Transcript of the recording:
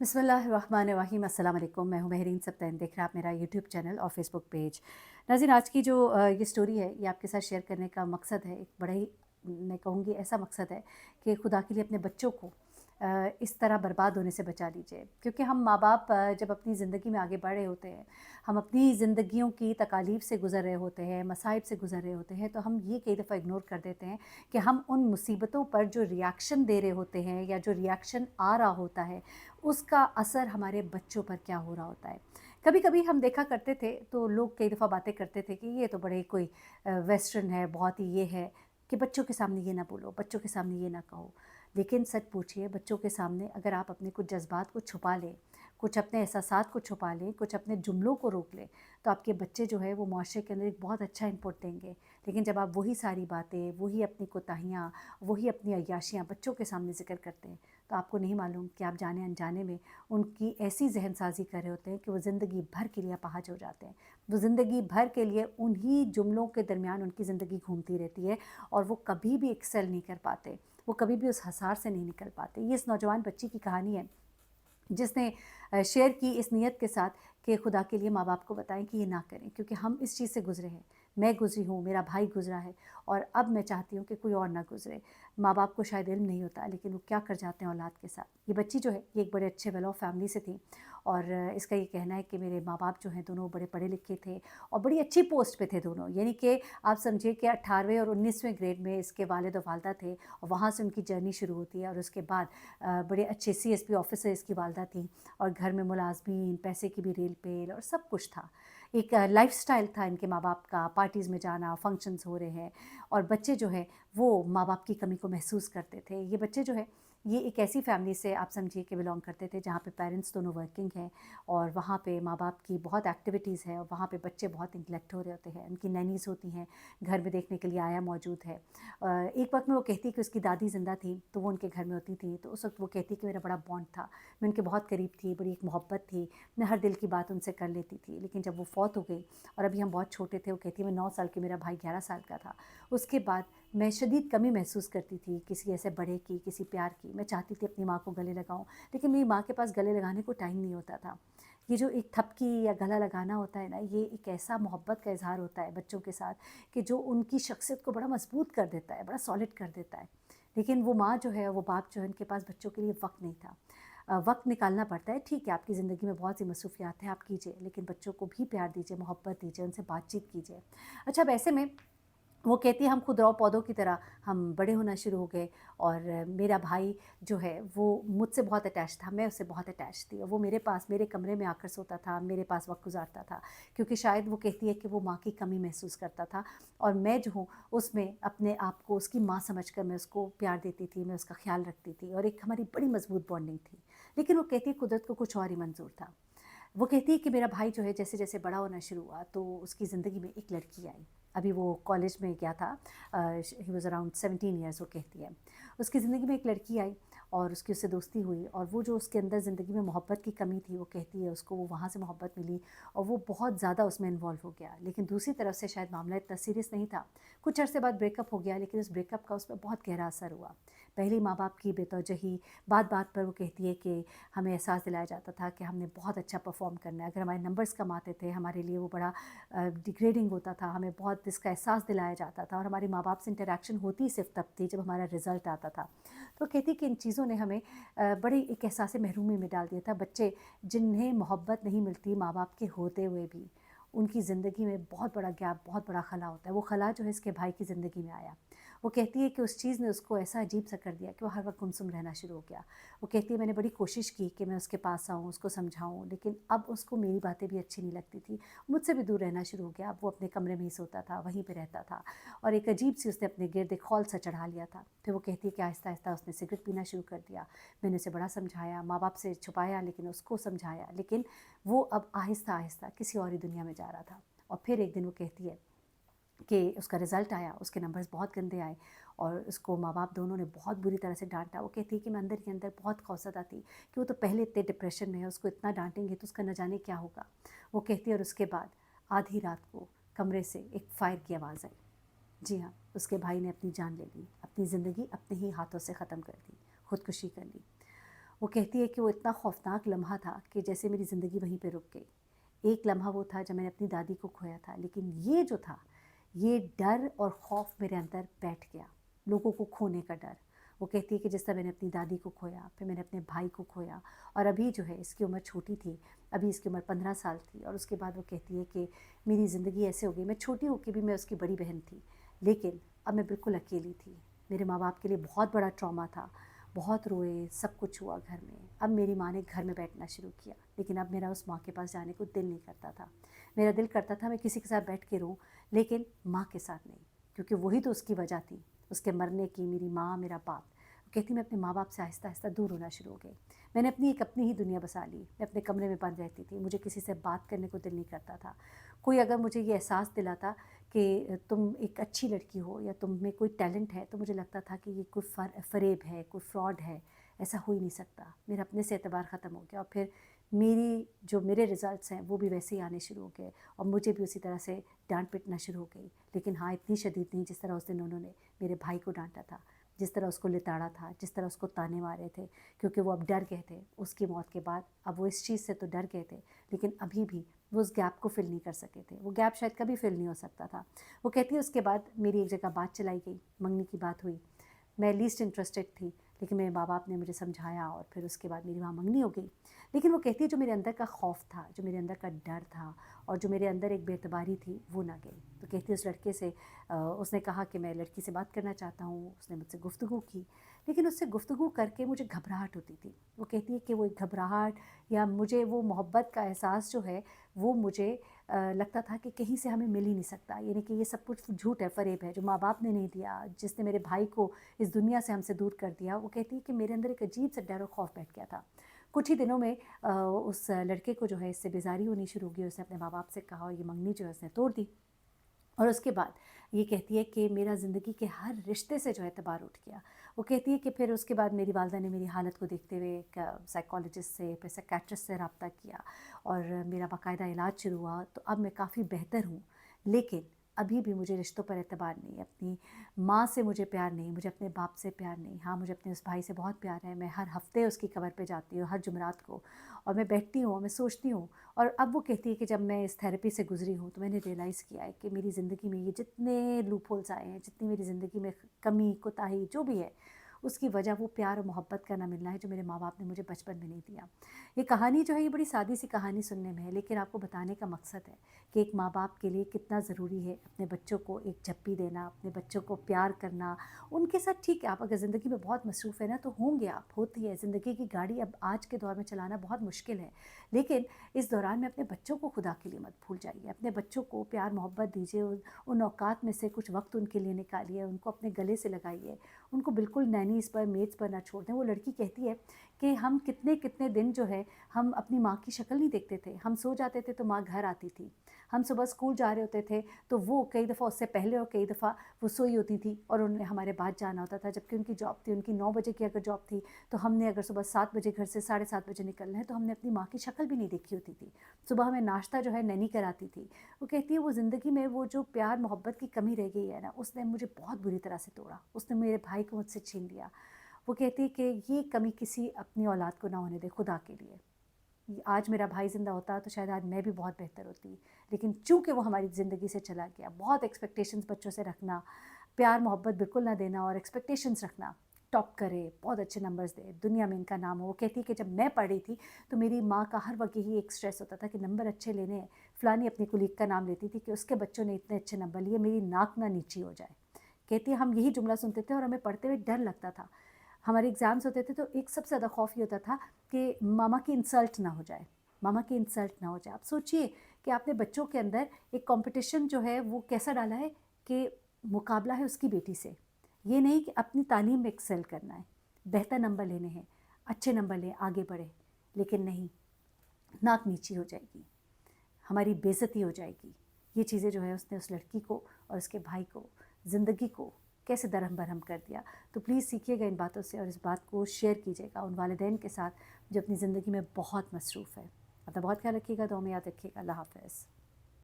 बिस्मिल्लाहिर्रहमानिर्रहीम। अस्सलाम वालेकुम। मैं हूँ महरीन सब्तैन। देख रहे हैं आप मेरा यूट्यूब चैनल और फेसबुक पेज। नाज़रीन, आज की जो ये स्टोरी है ये आपके साथ शेयर करने का मकसद है, एक बड़ा ही मैं कहूँगी ऐसा मकसद है कि खुदा के लिए अपने बच्चों को इस तरह बर्बाद होने से बचा लीजिए। क्योंकि हम माँ बाप जब अपनी ज़िंदगी में आगे बढ़ रहे होते हैं, हम अपनी ज़िंदगियों की तकालीफ से गुज़र रहे होते हैं, मसाइब से गुज़र रहे होते हैं, तो हम ये कई दफ़ा इग्नोर कर देते हैं कि हम उन मुसीबतों पर जो रिएक्शन दे रहे होते हैं या जो रिएक्शन आ रहा होता है, उसका असर हमारे बच्चों पर क्या हो रहा होता है। कभी-कभी हम देखा करते थे तो लोग कई दफ़ा बातें करते थे कि ये तो बड़े कोई वेस्टर्न है, बहुत ही ये है कि बच्चों के सामने ये ना बोलो, बच्चों के सामने ये ना कहो। लेकिन सच पूछिए, बच्चों के सामने अगर आप अपने कुछ जज़्बात को छुपा लें, कुछ अपने एहसासात को छुपा लें, कुछ अपने जुमलों को रोक लें, तो आपके बच्चे जो है वो मुआशरे के अंदर एक बहुत अच्छा इनपुट देंगे। लेकिन जब आप वही सारी बातें, वही अपनी कोताहियाँ, वही अपनी अय्याशियाँ बच्चों के सामने ज़िक्र करते हैं, तो आपको नहीं मालूम कि आप जाने अनजाने में उनकी ऐसी ज़हन साज़ी कर रहे होते हैं कि वो ज़िंदगी भर के लिए अपाहज हो जाते हैं। वो ज़िंदगी भर के लिए उन्हीं जुमलों के दरमियान उनकी ज़िंदगी घूमती रहती है और वो कभी भी एक्सेल नहीं कर पाते, वो कभी भी उस हसार से नहीं निकल पाते। ये इस नौजवान बच्ची की कहानी है जिसने शेयर की इस नीयत के साथ कि खुदा के लिए माँ बाप को बताएं कि ये ना करें, क्योंकि हम इस चीज़ से गुज़रे हैं। मैं गुज़री हूँ, मेरा भाई गुज़रा है और अब मैं चाहती हूँ कि कोई और ना गुज़रे। माँ बाप को शायद इल्म नहीं होता, लेकिन वो क्या कर जाते हैं औलाद के साथ। ये बच्ची जो है ये एक बड़े अच्छे वेल ऑफ फैमिली से थी और इसका ये कहना है कि मेरे माँ बाप जो हैं दोनों बड़े पढ़े लिखे थे और बड़ी अच्छी पोस्ट पे थे दोनों। यानी कि आप समझिए कि 18वें और 19वें ग्रेड में इसके वालिद और वालदा थे और वहाँ से उनकी जर्नी शुरू होती है और उसके बाद बड़े अच्छे सीएसपी ऑफिसर इसकी वालदा थी और घर में मुलाजमीन, पैसे की भी रेल पेल और सब कुछ था। एक लाइफ़स्टाइल था इनके माँ बाप का, पार्टीज़ में जाना, फंक्शंस हो रहे हैं और बच्चे जो हैं वो माँ बाप की कमी को महसूस करते थे। ये बच्चे जो है ये एक ऐसी फैमिली से आप समझिए कि बिलॉन्ग करते थे जहाँ पे पेरेंट्स दोनों वर्किंग हैं और वहाँ पे माँ बाप की बहुत एक्टिविटीज़ है और वहाँ पे बच्चे बहुत निग्लेक्ट हो रहे होते हैं। उनकी नैनीज़ होती हैं, घर में देखने के लिए आया मौजूद है। एक वक़्त में वो कहती कि उसकी दादी ज़िंदा थी तो वो उनके घर में होती थी, तो उस वक़्त वो कहती कि मेरा बड़ा बॉन्ड था, मैं उनके बहुत करीब थी, बड़ी एक मोहब्बत थी, मैं हर दिल की बात उनसे कर लेती थी। लेकिन जब वो फ़ौत हो गई और अभी हम बहुत छोटे थे, वो कहती है मैं 9 साल की, मेरा भाई 11 साल का था। उसके बाद मैं शदीद कमी महसूस करती थी किसी ऐसे बड़े की, किसी प्यार की। मैं चाहती थी अपनी माँ को गले लगाऊँ, लेकिन मेरी माँ के पास गले लगाने को टाइम नहीं होता था। ये जो एक थपकी या गला लगाना होता है ना, ये एक ऐसा मोहब्बत का इज़हार होता है बच्चों के साथ कि जो उनकी शख्सियत को बड़ा मजबूत कर देता है, बड़ा सॉलिड कर देता है। लेकिन वो माँ जो है, वो बाप जो है, उनके पास बच्चों के लिए वक़्त नहीं था। वक़्त निकालना पड़ता है, ठीक है, आपकी ज़िंदगी में बहुत सी मसरूफ़ियात हैं, आप कीजिए, लेकिन बच्चों को भी प्यार दीजिए, मोहब्बत दीजिए, उनसे बातचीत कीजिए। अच्छा, अब ऐसे में वो कहती है हम खुद रौ पौधों की तरह हम बड़े होना शुरू हो गए और मेरा भाई जो है वो मुझसे बहुत अटैच था, मैं उससे बहुत अटैच थी और वो मेरे पास मेरे कमरे में आकर सोता था, मेरे पास वक्त गुजारता था, क्योंकि शायद वो कहती है कि वो माँ की कमी महसूस करता था और मैं जो हूँ उसमें अपने आप को उसकी माँ समझकर मैं उसको प्यार देती थी, मैं उसका ख्याल रखती थी और एक हमारी बड़ी मजबूत बॉन्डिंग थी। लेकिन वो कहती है कुदरत को कुछ और ही मंजूर था। वो कहती है कि मेरा भाई जो है जैसे-जैसे बड़ा होना शुरू हुआ तो उसकी ज़िंदगी में एक लड़की आई। अभी वो कॉलेज में गया था, ही वाज़ अराउंड 17 इयर्स, वो कहती है। उसकी ज़िंदगी में एक लड़की आई और उसकी उससे दोस्ती हुई और वो जो उसके अंदर ज़िंदगी में मोहब्बत की कमी थी, वो कहती है उसको वो वहाँ से मोहब्बत मिली और वो बहुत ज़्यादा उसमें इन्वॉल्व हो गया। लेकिन दूसरी तरफ से शायद मामला इतना सीरियस नहीं था। कुछ अरसे बाद ब्रेकअप हो गया, लेकिन उस ब्रेकअप का उस पे बहुत गहरा असर हुआ। पहले माँ-बाप की बेतवजही, बात-बात पर वो कहती है कि हमें एहसास दिलाया जाता था कि हमने बहुत अच्छा परफॉर्म करना है। अगर हमारे नंबर्स कम आते थे, हमारे लिए वो बड़ा डिग्रेडिंग होता था, हमें बहुत इसका एहसास दिलाया जाता था और हमारे माँ बाप से इंटरेक्शन होती सिर्फ तब थी जब हमारा रिज़ल्ट आता था। तो कहती कि इन चीज़ों ने हमें बड़े एक एहसास महरूमी में डाल दिया था। बच्चे जिन्हें मोहब्बत नहीं मिलती माँ बाप के होते हुए भी, उनकी ज़िंदगी में बहुत बड़ा गैप, बहुत बड़ा खला होता है। वो खला जो है इसके भाई की ज़िंदगी में आया। वो कहती है कि उस चीज़ ने उसको ऐसा अजीब सा कर दिया कि वो हर वक्त गुमसुम रहना शुरू हो गया। वो कहती है मैंने बड़ी कोशिश की कि मैं उसके पास आऊँ, उसको समझाऊँ, लेकिन अब उसको मेरी बातें भी अच्छी नहीं लगती थी। मुझसे भी दूर रहना शुरू हो गया। अब वो अपने कमरे में ही सोता था, वहीं पे रहता था और एक अजीब-सी उसने अपने गिर्द एक खौल सा चढ़ा लिया था। फिर वो कहती है कि आहिस्ता-आहिस्ता उसने सिगरेट पीना शुरू कर दिया। मैंने उसे बड़ा समझाया, माँ-बाप से छुपाया लेकिन उसको समझाया, लेकिन वो अब आहिस्ता-आहिस्ता किसी और ही दुनिया में जा रहा था। और फिर एक दिन वो कहती है कि उसका रिज़ल्ट आया, उसके नंबर्स बहुत गंदे आए और उसको माँ-बाप दोनों ने बहुत बुरी तरह से डाँटा। वो कहती है कि मैं अंदर ही अंदर बहुत खौफ़ज़दा थी कि वो तो पहले इतने डिप्रेशन में है, उसको इतना डाँटेंगे तो उसका न जाने क्या होगा। वो कहती है और उसके बाद आधी रात को कमरे से एक फ़ायर की आवाज़ आई। जी हाँ, उसके भाई ने अपनी जान ले ली, अपनी ज़िंदगी अपने ही हाथों से ख़त्म कर दी, ख़ुदकुशी कर ली। वो कहती है कि वो इतना खौफनाक लम्हा था कि जैसे मेरी ज़िंदगी वहीं पे रुक गई। एक लम्हा वो था जब मैंने अपनी दादी को खोया था, लेकिन ये जो था, ये डर और खौफ मेरे अंदर बैठ गया, लोगों को खोने का डर। वो कहती है कि जिस तरह मैंने अपनी दादी को खोया, फिर मैंने अपने भाई को खोया, और अभी जो है इसकी उम्र छोटी थी, अभी इसकी उम्र 15 साल थी। और उसके बाद वो कहती है कि मेरी ज़िंदगी ऐसे हो गई, मैं छोटी होकर भी मैं उसकी बड़ी बहन थी, लेकिन अब मैं बिल्कुल अकेली थी। मेरे माँ बाप के लिए बहुत बड़ा ट्रॉमा था, बहुत रोए, सब कुछ हुआ घर में। अब मेरी माँ ने घर में बैठना शुरू किया, लेकिन अब मेरा उस माँ के पास जाने को दिल नहीं करता था। मेरा दिल करता था मैं किसी के साथ बैठ के रोऊं, लेकिन माँ के साथ नहीं, क्योंकि वही तो उसकी वजह थी उसके मरने की, मेरी माँ, मेरा बाप। कहती मैं अपने माँ बाप से आहिस्ता आहिस्ता दूर होना शुरू हो गई। मैंने अपनी ही दुनिया बसा ली। मैं अपने कमरे में बंद रहती थी, मुझे किसी से बात करने को दिल नहीं करता था। कोई अगर मुझे ये एहसास दिलाता कि तुम एक अच्छी लड़की हो या तुम में कोई टैलेंट है, तो मुझे लगता था कि ये कोई फ़रेब है, कोई फ्रॉड है, ऐसा हो ही नहीं सकता। मेरा अपने से एतबार ख़त्म हो गया, और फिर मेरे रिज़ल्ट्स हैं वो भी वैसे ही आने शुरू हो गए, और मुझे भी उसी तरह से डांट पिटना शुरू हो गई। लेकिन हाँ, इतनी शदीद नहीं जिस तरह उस दिन उन्होंने मेरे भाई को डांटा था, जिस तरह उसको लिताड़ा था, जिस तरह उसको ताने मारे थे, क्योंकि वो अब डर गए थे उसकी मौत के बाद। अब वो इस चीज़ से तो डर गए थे, लेकिन अभी भी वो उस गैप को फिल नहीं कर सके थे। वो गैप शायद कभी फिल नहीं हो सकता था। वो कहती है उसके बाद मेरी एक जगह बात चलाई गई, मंगनी की बात हुई। मैं लीस्ट इंटरेस्टेड थी, लेकिन मेरे माँ बाप ने मुझे समझाया, और फिर उसके बाद मेरी वहाँ मंगनी हो गई। लेकिन वो कहती है जो मेरे अंदर का खौफ था, जो मेरे अंदर का डर था, और जो मेरे अंदर एक बेतबारी थी, वो ना गई। तो कहती है उस लड़के से उसने कहा कि मैं लड़की से बात करना चाहता हूँ। उसने मुझसे गुफ्तगू की, लेकिन उससे गुफ्तगू करके मुझे घबराहट होती थी। वो कहती है कि वो एक घबराहट, या मुझे वो मोहब्बत का एहसास जो है, वो मुझे लगता था कि कहीं से हमें मिल ही नहीं सकता, यानी कि ये सब कुछ झूठ है, फ़रेब है, जो माँ बाप ने नहीं दिया, जिसने मेरे भाई को इस दुनिया से हमसे दूर कर दिया। वो कहती है कि मेरे अंदर एक अजीब सा डर और खौफ बैठ गया था। कुछ ही दिनों में उस लड़के को जो है इससे बेजारी होनी शुरू हो गई। उसने अपने माँ बाप से कहा, और ये मंगनी जो है उसने तोड़ दी। और उसके बाद ये कहती है कि मेरा ज़िंदगी के हर रिश्ते से जो है एतबार उठ गया। वो कहती है कि फिर उसके बाद मेरी वालदा ने मेरी हालत को देखते हुए एक साइकोलॉजिस्ट से, फिर साइकियाट्रिस्ट से रब्ता किया, और मेरा बाकायदा इलाज शुरू हुआ। तो अब मैं काफ़ी बेहतर हूँ, लेकिन अभी भी मुझे रिश्तों पर एतबार नहीं। अपनी माँ से मुझे प्यार नहीं, मुझे अपने बाप से प्यार नहीं। हाँ, मुझे अपने उस भाई से बहुत प्यार है। मैं हर हफ्ते उसकी कब्र पे जाती हूँ, हर जुमेरात को, और मैं बैठती हूँ, मैं सोचती हूँ। और अब वो कहती है कि जब मैं इस थेरेपी से गुज़री हूँ, तो मैंने रियलाइज़ किया है कि मेरी ज़िंदगी में ये जितने लूप होल्स आए हैं, जितनी मेरी ज़िंदगी में कमी, कोताही जो भी है, उसकी वजह वो प्यार और मोहब्बत का ना मिलना है, जो मेरे माँ बाप ने मुझे बचपन में नहीं दिया। ये कहानी जो है, ये बड़ी सादी सी कहानी सुनने में है, लेकिन आपको बताने का मकसद है कि एक माँ बाप के लिए कितना ज़रूरी है अपने बच्चों को एक झप्पी देना, अपने बच्चों को प्यार करना, उनके साथ। ठीक है, आप अगर ज़िंदगी में बहुत मसरूफ़ है ना, तो होंगे आप, होती है ज़िंदगी की गाड़ी अब आज के दौर में चलाना बहुत मुश्किल है, लेकिन इस दौरान में अपने बच्चों को खुदा के लिए मत भूल जाइए। अपने बच्चों को प्यार मोहब्बत दीजिए, उन औकात में से कुछ वक्त उनके लिए निकालिए, उनको अपने गले से लगाइए, उनको बिल्कुल नैनीज़ पर, मेड्स पर ना छोड़ दें। वो लड़की कहती है कि हम कितने कितने दिन जो है हम अपनी माँ की शक्ल नहीं देखते थे। हम सो जाते थे तो माँ घर आती थी, हम सुबह स्कूल जा रहे होते थे तो वो कई दफ़ा उससे पहले और कई दफ़ा वो सोई होती थी, और उन्हें हमारे बाद जाना होता था, जबकि उनकी जॉब थी, उनकी 9 बजे की अगर जॉब थी, तो हमने अगर सुबह 7 बजे घर से 7:30 बजे निकलना है, तो हमने अपनी माँ की शक्ल भी नहीं देखी होती थी। सुबह हमें नाश्ता जो है नैनी कराती थी। वो कहती है वो ज़िंदगी में वो जो प्यार मोहब्बत की कमी रह गई है ना, उसने मुझे बहुत बुरी तरह से तोड़ा, उसने मेरे भाई को मुझसे छीन लिया। वो कहती है कि ये कमी किसी अपनी औलाद को ना होने दे, खुदा के लिए। आज मेरा भाई ज़िंदा होता तो शायद आज मैं भी बहुत बेहतर होती, लेकिन चूँकि वो हमारी ज़िंदगी से चला गया। बहुत एक्सपेक्टेशंस बच्चों से रखना, प्यार मोहब्बत बिल्कुल ना देना, और एक्सपेक्टेशंस रखना टॉप करे, बहुत अच्छे नंबर्स दे, दुनिया में इनका नाम हो। वो कहती है कि जब मैं पढ़ी थी तो मेरी माँ का हर वक्त यही एक स्ट्रेस होता था कि नंबर अच्छे लेने हैं। फ़लानी अपनी कुलीग का नाम लेती थी कि उसके बच्चों ने इतने अच्छे नंबर लिए, मेरी नाक ना नीची हो जाए। कहती है हम यही जुमला सुनते थे, और हमें पढ़ते हुए डर लगता था। हमारे एग्ज़ाम्स होते थे तो एक सबसे ज़्यादा खौफ ये होता था कि मामा की इंसल्ट ना हो जाए, मामा की इंसल्ट ना हो जाए। आप सोचिए कि आपने बच्चों के अंदर एक कंपटीशन जो है वो कैसा डाला है कि मुकाबला है उसकी बेटी से। ये नहीं कि अपनी तालीम में एक्सेल करना है, बेहतर नंबर लेने हैं, अच्छे नंबर लें, आगे बढ़े, लेकिन नहीं, नाक नीची हो जाएगी, हमारी बेइज्जती हो जाएगी। ये चीज़ें जो है उसने उस लड़की को और उसके भाई को, ज़िंदगी को कैसे दरहम बरहम कर दिया। तो प्लीज़ सीखिएगा इन बातों से, और इस बात को शेयर कीजिएगा उन वालिदैन के साथ जो अपनी ज़िंदगी में बहुत मसरूफ़ है। अपना बहुत ख्याल रखिएगा, दुआ में याद रखिएगा। अल्लाह हाफ़िज़।